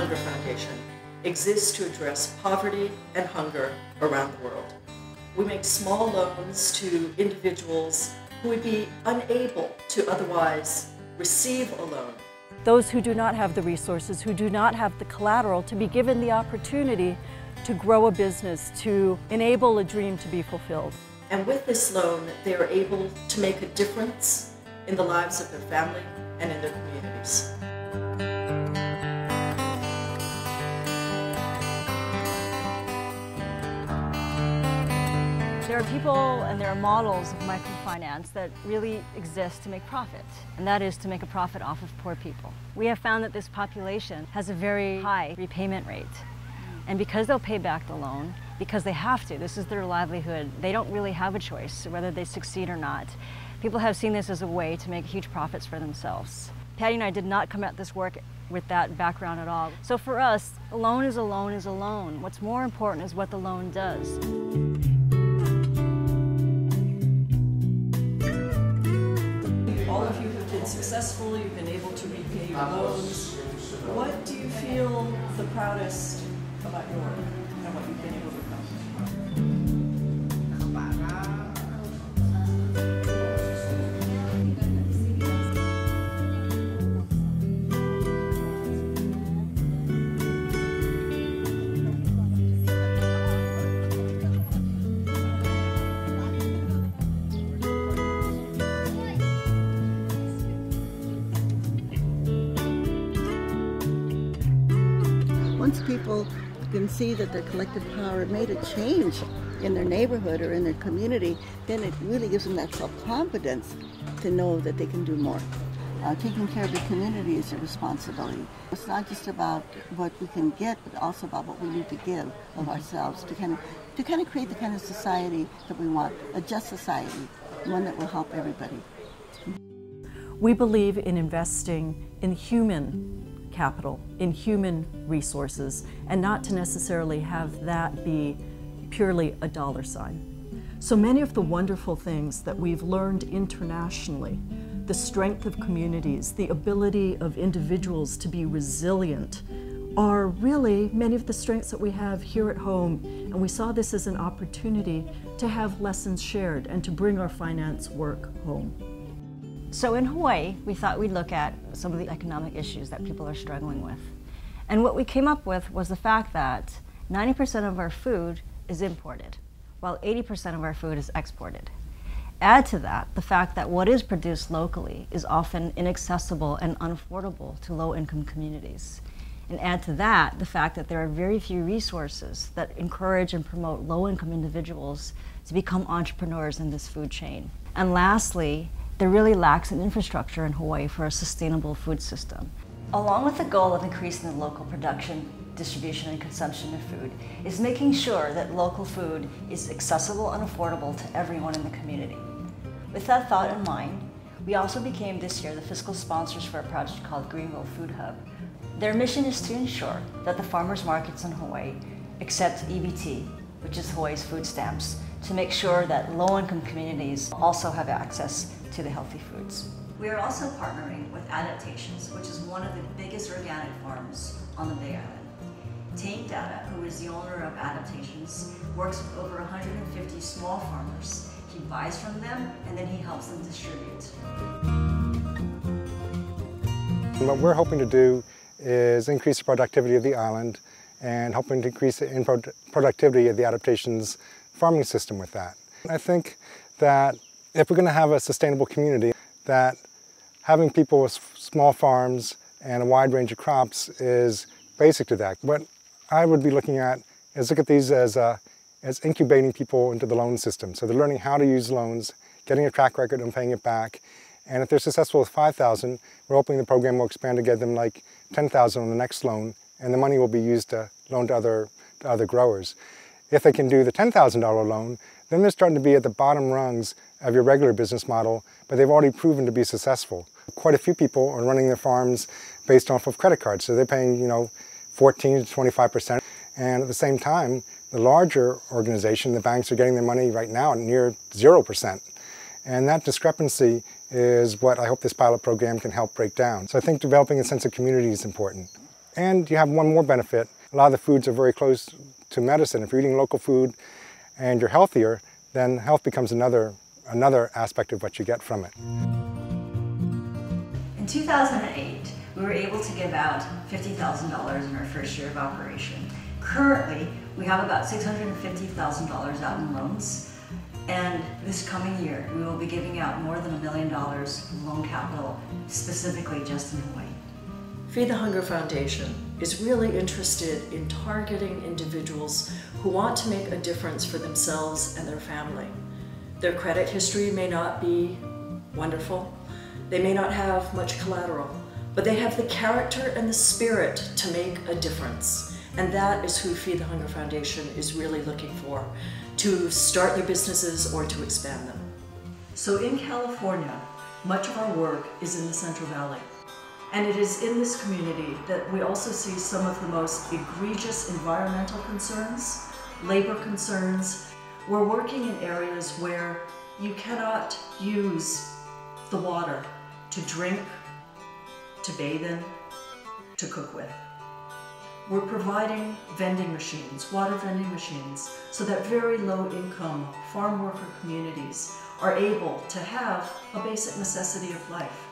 Hunger Foundation exists to address poverty and hunger around the world. We make small loans to individuals who would be unable to otherwise receive a loan. Those who do not have the resources, who do not have the collateral, to be given the opportunity to grow a business, to enable a dream to be fulfilled. And with this loan, they are able to make a difference in the lives of their family and in their communities. There are people and there are models of microfinance that really exist to make profit, and that is to make a profit off of poor people. We have found that this population has a very high repayment rate. And because they'll pay back the loan, because they have to, this is their livelihood, they don't really have a choice whether they succeed or not. People have seen this as a way to make huge profits for themselves. Patty and I did not come at this work with that background at all. So for us, a loan is a loan is a loan. What's more important is what the loan does. All of you have been successful, you've been able to repay your loans. What do you feel the proudest about your work and what you've been able to accomplish? Once people can see that their collective power made a change in their neighborhood or in their community, then it really gives them that self-confidence to know that they can do more. Taking care of the community is a responsibility. It's not just about what we can get, but also about what we need to give of ourselves to kind of create the kind of society that we want, a just society, one that will help everybody. We believe in investing in human capital, in human resources, and not to necessarily have that be purely a dollar sign. So many of the wonderful things that we've learned internationally, the strength of communities, the ability of individuals to be resilient, are really many of the strengths that we have here at home. And we saw this as an opportunity to have lessons shared and to bring our finance work home. So in Hawaii, we thought we'd look at some of the economic issues that people are struggling with. And what we came up with was the fact that 90% of our food is imported, while 80% of our food is exported. Add to that the fact that what is produced locally is often inaccessible and unaffordable to low-income communities. And add to that the fact that there are very few resources that encourage and promote low-income individuals to become entrepreneurs in this food chain. And lastly, there really lacks an infrastructure in Hawaii for a sustainable food system. Along with the goal of increasing the local production, distribution, and consumption of food is making sure that local food is accessible and affordable to everyone in the community. With that thought in mind, we also became this year the fiscal sponsors for a project called Greenville Food Hub. Their mission is to ensure that the farmers markets in Hawaii accept EBT, which is Hawaii's food stamps, to make sure that low-income communities also have access to the healthy foods. We are also partnering with Adaptations, which is one of the biggest organic farms on the Bay Island. Tane Data, who is the owner of Adaptations, works with over 150 small farmers. He buys from them and then he helps them distribute. What we're hoping to do is increase the productivity of the island and hoping to increase the productivity of the Adaptations farming system with that. I think that if we're going to have a sustainable community, that having people with small farms and a wide range of crops is basic to that. What I would be looking at is look at these as incubating people into the loan system. So they're learning how to use loans, getting a track record and paying it back. And if they're successful with $5,000, we're hoping the program will expand to get them like $10,000 on the next loan, and the money will be used to loan to other growers. If they can do the $10,000 loan, then they're starting to be at the bottom rungs of your regular business model, but they've already proven to be successful. Quite a few people are running their farms based off of credit cards, so they're paying, 14 to 25%. And at the same time, the larger organization, the banks, are getting their money right now at near 0%. And that discrepancy is what I hope this pilot program can help break down. So I think developing a sense of community is important. And you have one more benefit. A lot of the foods are very close to medicine. If you're eating local food and you're healthier, then health becomes another aspect of what you get from it. In 2008, we were able to give out $50,000 in our first year of operation. Currently, we have about $650,000 out in loans, and this coming year, we will be giving out more than $1 million in loan capital, specifically just in Hawaii. Feed the Hunger Foundation is really interested in targeting individuals who want to make a difference for themselves and their family. Their credit history may not be wonderful, they may not have much collateral, but they have the character and the spirit to make a difference. And that is who Feed the Hunger Foundation is really looking for, to start their businesses or to expand them. So in California, much of our work is in the Central Valley. And it is in this community that we also see some of the most egregious environmental concerns, labor concerns. We're working in areas where you cannot use the water to drink, to bathe in, to cook with. We're providing vending machines, water vending machines, so that very low-income farm worker communities are able to have a basic necessity of life.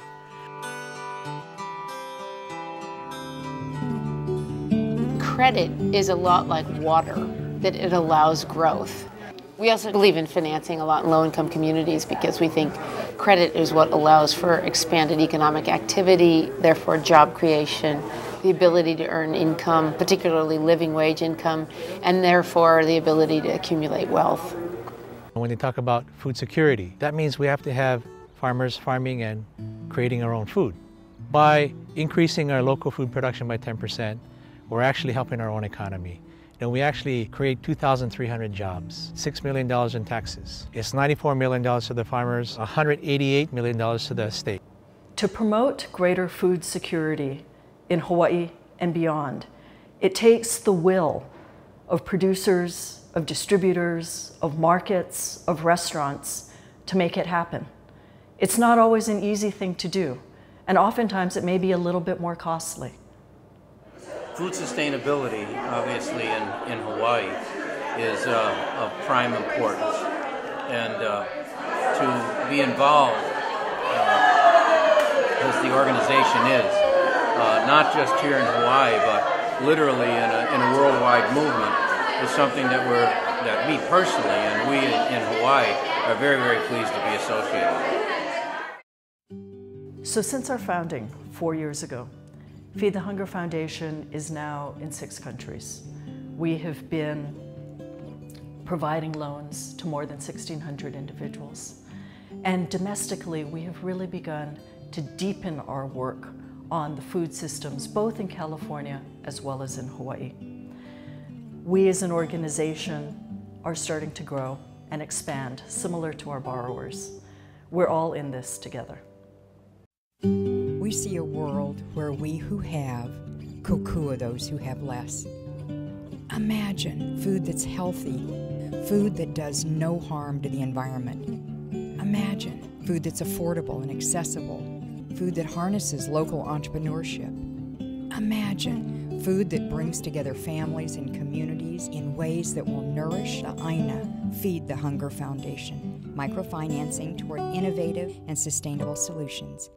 Credit is a lot like water, that it allows growth. We also believe in financing a lot in low-income communities because we think credit is what allows for expanded economic activity, therefore job creation, the ability to earn income, particularly living wage income, and therefore the ability to accumulate wealth. When they talk about food security, that means we have to have farmers farming and creating our own food. By increasing our local food production by 10%, we're actually helping our own economy. And we actually create 2,300 jobs, $6 million in taxes. It's $94 million to the farmers, $188 million to the state. To promote greater food security in Hawaii and beyond, it takes the will of producers, of distributors, of markets, of restaurants to make it happen. It's not always an easy thing to do, and oftentimes it may be a little bit more costly. Food sustainability, obviously, in Hawaii is of prime importance. And to be involved, as the organization is, not just here in Hawaii, but literally in a worldwide movement, is something that me personally and we in Hawaii are very, very pleased to be associated with. So since our founding 4 years ago, Feed the Hunger Foundation is now in 6 countries. We have been providing loans to more than 1,600 individuals. And domestically, we have really begun to deepen our work on the food systems, both in California as well as in Hawaii. We as an organization are starting to grow and expand, similar to our borrowers. We're all in this together. We see a world where we who have kokua those who have less. Imagine food that's healthy, food that does no harm to the environment. Imagine food that's affordable and accessible, food that harnesses local entrepreneurship. Imagine food that brings together families and communities in ways that will nourish the Aina Feed the Hunger Foundation, microfinancing toward innovative and sustainable solutions.